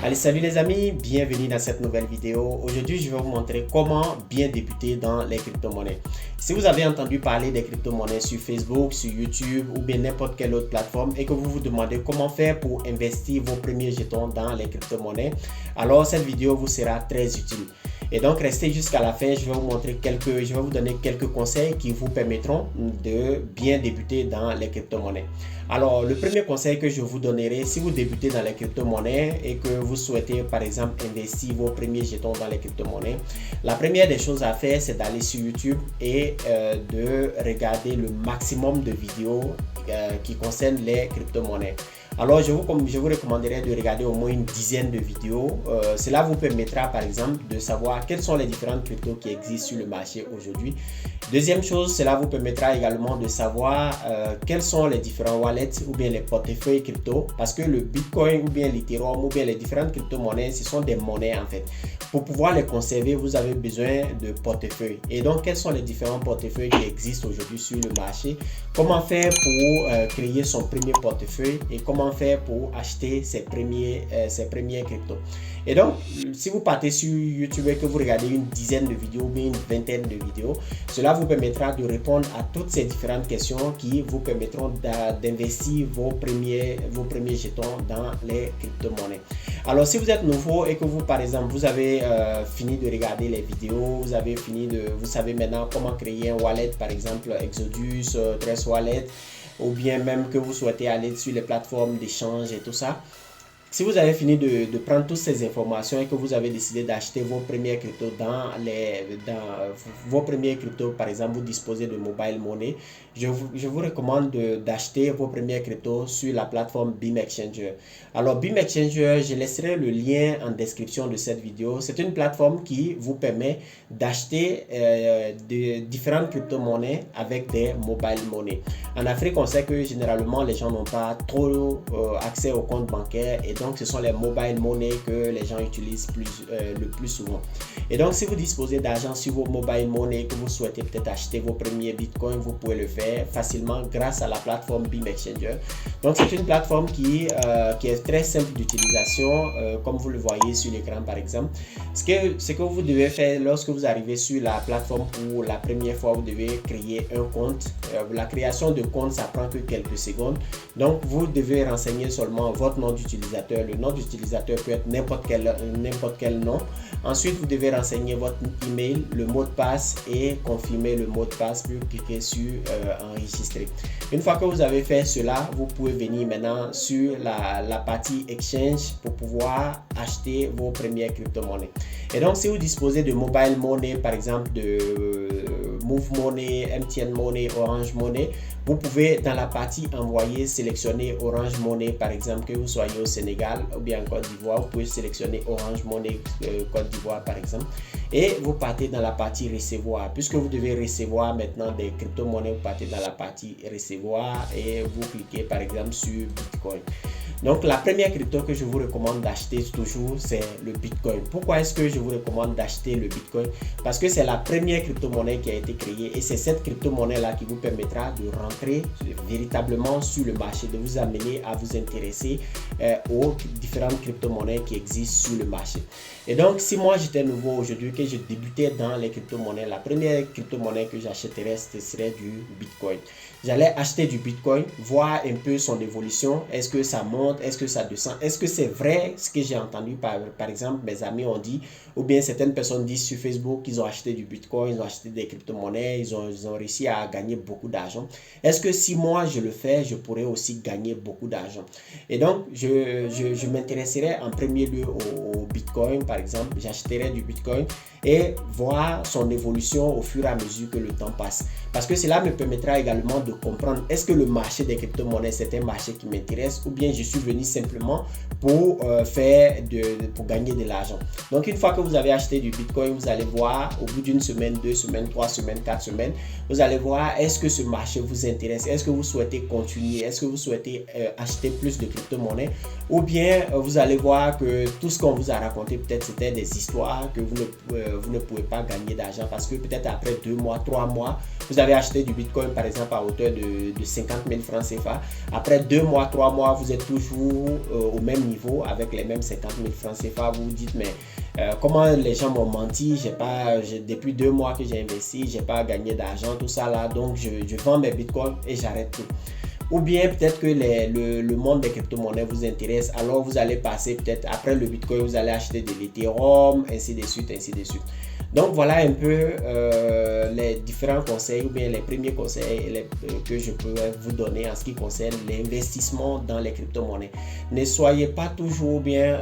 Allez, salut les amis, bienvenue dans cette nouvelle vidéo. Aujourd'hui, je vais vous montrer comment bien débuter dans les crypto-monnaies. Si vous avez entendu parler des crypto-monnaies sur Facebook, sur YouTube ou bien n'importe quelle autre plateforme et que vous vous demandez comment faire pour investir vos premiers jetons dans les crypto-monnaies, alors cette vidéo vous sera très utile. Et donc, restez jusqu'à la fin, je vais vous donner quelques conseils qui vous permettront de bien débuter dans les crypto-monnaies. Alors, le premier conseil que je vous donnerai, si vous débutez dans les crypto-monnaies et que vous souhaitez, par exemple, investir vos premiers jetons dans les crypto-monnaies, la première des choses à faire, c'est d'aller sur YouTube et de regarder le maximum de vidéos qui concernent les crypto-monnaies. Alors, je vous recommanderais de regarder au moins une dizaine de vidéos. Cela vous permettra, par exemple, de savoir quelles sont les différentes cryptos qui existent sur le marché aujourd'hui. Deuxième chose, cela vous permettra également de savoir quels sont les différents wallets ou bien les portefeuilles crypto. Parce que le Bitcoin ou bien l'Ethereum ou bien les différentes crypto-monnaies, ce sont des monnaies en fait. Pour pouvoir les conserver, vous avez besoin de portefeuilles. Et donc, quels sont les différents portefeuilles qui existent aujourd'hui sur le marché? Comment faire pour créer son premier portefeuille et comment faire pour acheter ses premiers cryptos. Et donc, si vous partez sur YouTube et que vous regardez une dizaine de vidéos ou bien une vingtaine de vidéos, cela vous permettra de répondre à toutes ces différentes questions qui vous permettront d'investir vos premiers jetons dans les crypto-monnaies. Alors, si vous êtes nouveau et que vous, par exemple, vous avez fini de regarder les vidéos, vous savez maintenant comment créer un wallet, par exemple Exodus, Trust Wallet, ou bien même que vous souhaitez aller sur les plateformes d'échange et tout ça. Si vous avez fini de prendre toutes ces informations et que vous avez décidé d'acheter vos premiers cryptos vos premiers cryptos, par exemple, vous disposez de mobile money, je vous recommande d'acheter vos premiers cryptos sur la plateforme Beam Exchanger. Alors, Beam Exchanger, je laisserai le lien en description de cette vidéo. C'est une plateforme qui vous permet d'acheter différentes crypto-monnaies avec des mobile money. En Afrique, on sait que généralement, les gens n'ont pas trop accès au compte bancaire et donc, ce sont les mobile money que les gens utilisent le plus souvent. Et donc, si vous disposez d'argent sur vos mobile money et que vous souhaitez peut-être acheter vos premiers bitcoins, vous pouvez le faire facilement grâce à la plateforme Beam Exchanger. Donc, c'est une plateforme qui est très simple d'utilisation, comme vous le voyez sur l'écran par exemple. Ce que vous devez faire lorsque vous arrivez sur la plateforme pour la première fois, vous devez créer un compte. La création de compte, ça prend que quelques secondes. Donc, vous devez renseigner seulement votre nom d'utilisateur. Le nom d'utilisateur peut être n'importe quel nom. Ensuite, vous devez renseigner votre email, le mot de passe et confirmer le mot de passe, puis cliquer sur enregistrer. Une fois que vous avez fait cela, vous pouvez venir maintenant sur la partie exchange pour pouvoir acheter vos premières crypto-monnaies. Et donc, si vous disposez de mobile money, par exemple de Move Money, MTN Money, Orange Money, vous pouvez dans la partie envoyer sélectionner Orange Money, par exemple, que vous soyez au Sénégal ou bien en Côte d'Ivoire, vous pouvez sélectionner Orange Money Côte d'Ivoire par exemple et vous partez dans la partie recevoir. Puisque vous devez recevoir maintenant des crypto-monnaies, vous partez dans la partie recevoir et vous cliquez par exemple sur Bitcoin. Donc, la première crypto que je vous recommande d'acheter toujours, c'est le Bitcoin. Pourquoi est-ce que je vous recommande d'acheter le Bitcoin? Parce que c'est la première crypto-monnaie qui a été créée et c'est cette crypto-monnaie-là qui vous permettra de rentrer véritablement sur le marché, de vous amener à vous intéresser aux différentes crypto-monnaies qui existent sur le marché. Et donc, si moi j'étais nouveau aujourd'hui, que je débutais dans les crypto-monnaies, la première crypto-monnaie que j'achèterais, ce serait du Bitcoin. J'allais acheter du Bitcoin, voir un peu son évolution. Est-ce que ça monte? Est-ce que ça descend? Est-ce que c'est vrai ce que j'ai entendu par exemple, mes amis ont dit, ou bien certaines personnes disent sur Facebook qu'ils ont acheté du Bitcoin, ils ont acheté des crypto-monnaies, ils ont réussi à gagner beaucoup d'argent. Est-ce que si moi je le fais, je pourrais aussi gagner beaucoup d'argent? Et donc, je m'intéresserai en premier lieu au Bitcoin, par exemple. J'achèterai du Bitcoin et voir son évolution au fur et à mesure que le temps passe. Parce que cela me permettra également de comprendre est-ce que le marché des crypto-monnaies c'est un marché qui m'intéresse ou bien je suis venu simplement pour gagner de l'argent. Donc, une fois que vous avez acheté du Bitcoin, vous allez voir au bout d'une semaine, 2 semaines, 3 semaines, 4 semaines, vous allez voir est-ce que ce marché vous intéresse, est-ce que vous souhaitez continuer, est-ce que vous souhaitez acheter plus de crypto-monnaies ou bien vous allez voir que tout ce qu'on vous a raconté peut-être c'était des histoires que vous ne pouvez pas gagner d'argent parce que peut-être après 2 mois, 3 mois, vous avez acheté du Bitcoin par exemple à hauteur de 50 000 francs CFA. Après 2 mois, 3 mois, vous êtes toujours au même niveau avec les mêmes 50 000 francs CFA. Vous vous dites, mais comment les gens m'ont menti, depuis 2 mois que j'ai investi, j'ai pas gagné d'argent, tout ça là, donc je vends mes bitcoins et j'arrête tout. Ou bien peut-être que le monde des crypto-monnaies vous intéresse, alors vous allez passer peut-être après le bitcoin, vous allez acheter de l'Ethereum, ainsi de suite, ainsi de suite. Donc voilà un peu les différents conseils ou bien les premiers conseils que je peux vous donner en ce qui concerne l'investissement dans les crypto-monnaies. Ne soyez pas toujours bien,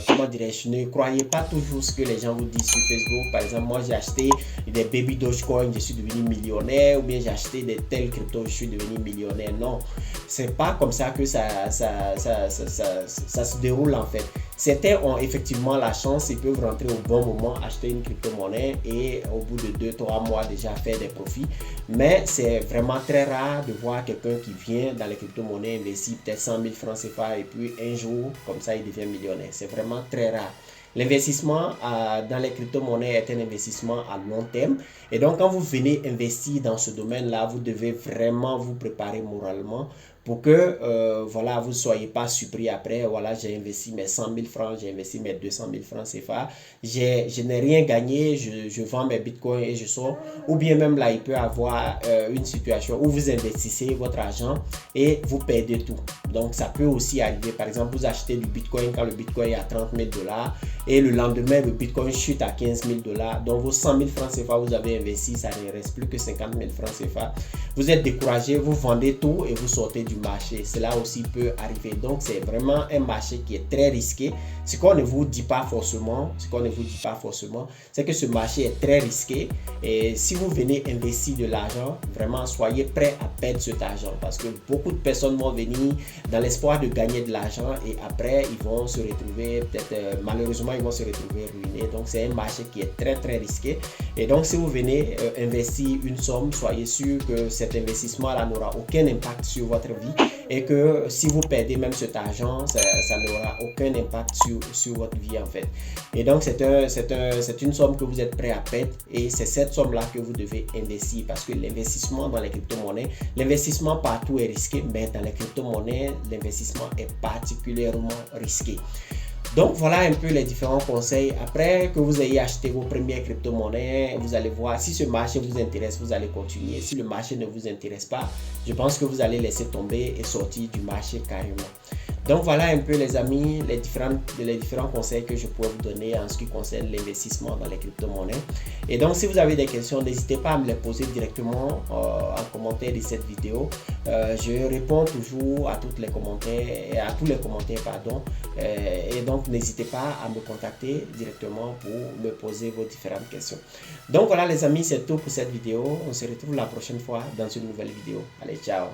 comment dirais-je, ne croyez pas toujours ce que les gens vous disent sur Facebook. Par exemple, moi j'ai acheté des baby Dogecoin, je suis devenu millionnaire, ou bien j'ai acheté des tels cryptos, je suis devenu millionnaire. Non, c'est pas comme ça que ça se déroule en fait. Certains ont effectivement la chance, ils peuvent rentrer au bon moment, acheter une crypto-monnaie et au bout de 2-3 mois déjà faire des profits. Mais c'est vraiment très rare de voir quelqu'un qui vient dans les crypto-monnaies, investit peut-être 100 000 francs CFA et puis un jour, comme ça, il devient millionnaire. C'est vraiment très rare. L'investissement dans les crypto-monnaies est un investissement à long terme. Et donc, quand vous venez investir dans ce domaine-là, vous devez vraiment vous préparer moralement pour que voilà, vous ne soyez pas surpris après. Voilà, j'ai investi mes 100 000 francs, j'ai investi mes 200 000 francs CFA. Je n'ai rien gagné, je vends mes bitcoins et je sors. Ou bien même là, il peut y avoir une situation où vous investissez votre argent et vous perdez tout. Donc, ça peut aussi arriver. Par exemple, vous achetez du bitcoin quand le bitcoin est à 30 000 $ et le lendemain, le bitcoin chute à 15 000 $. Donc, vos 100 000 francs CFA, vous avez investi, ça ne reste plus que 50 000 francs CFA. Vous êtes découragé, vous vendez tout et vous sortez du marché. Cela aussi peut arriver. Donc, c'est vraiment un marché qui est très risqué. Ce qu'on ne vous dit pas forcément, c'est que ce marché est très risqué. Et si vous venez investir de l'argent, vraiment, soyez prêt à perdre cet argent parce que beaucoup de personnes vont venir dans l'espoir de gagner de l'argent et après, ils vont se retrouver, peut-être malheureusement, ils vont se retrouver ruinés. Donc, c'est un marché qui est très, très risqué. Et donc, si vous venez investir une somme, soyez sûr que cet investissement-là n'aura aucun impact sur votre vie et que si vous perdez même cet argent, ça n'aura aucun impact sur votre vie en fait. Et donc, c'est une somme que vous êtes prêt à perdre et c'est cette somme-là que vous devez investir parce que l'investissement dans les crypto-monnaies, l'investissement partout est risqué, mais dans les crypto-monnaies, l'investissement est particulièrement risqué. Donc voilà un peu les différents conseils. Après que vous ayez acheté vos premières crypto-monnaies, vous allez voir si ce marché vous intéresse, vous allez continuer. Si le marché ne vous intéresse pas, je pense que vous allez laisser tomber et sortir du marché carrément. Donc voilà un peu les amis, les différents conseils que je pourrais vous donner en ce qui concerne l'investissement dans les crypto-monnaies. Et donc si vous avez des questions, n'hésitez pas à me les poser directement en commentaire de cette vidéo. Je réponds toujours à tous les commentaires, pardon. Et donc n'hésitez pas à me contacter directement pour me poser vos différentes questions. Donc voilà les amis, c'est tout pour cette vidéo. On se retrouve la prochaine fois dans une nouvelle vidéo. Allez, ciao!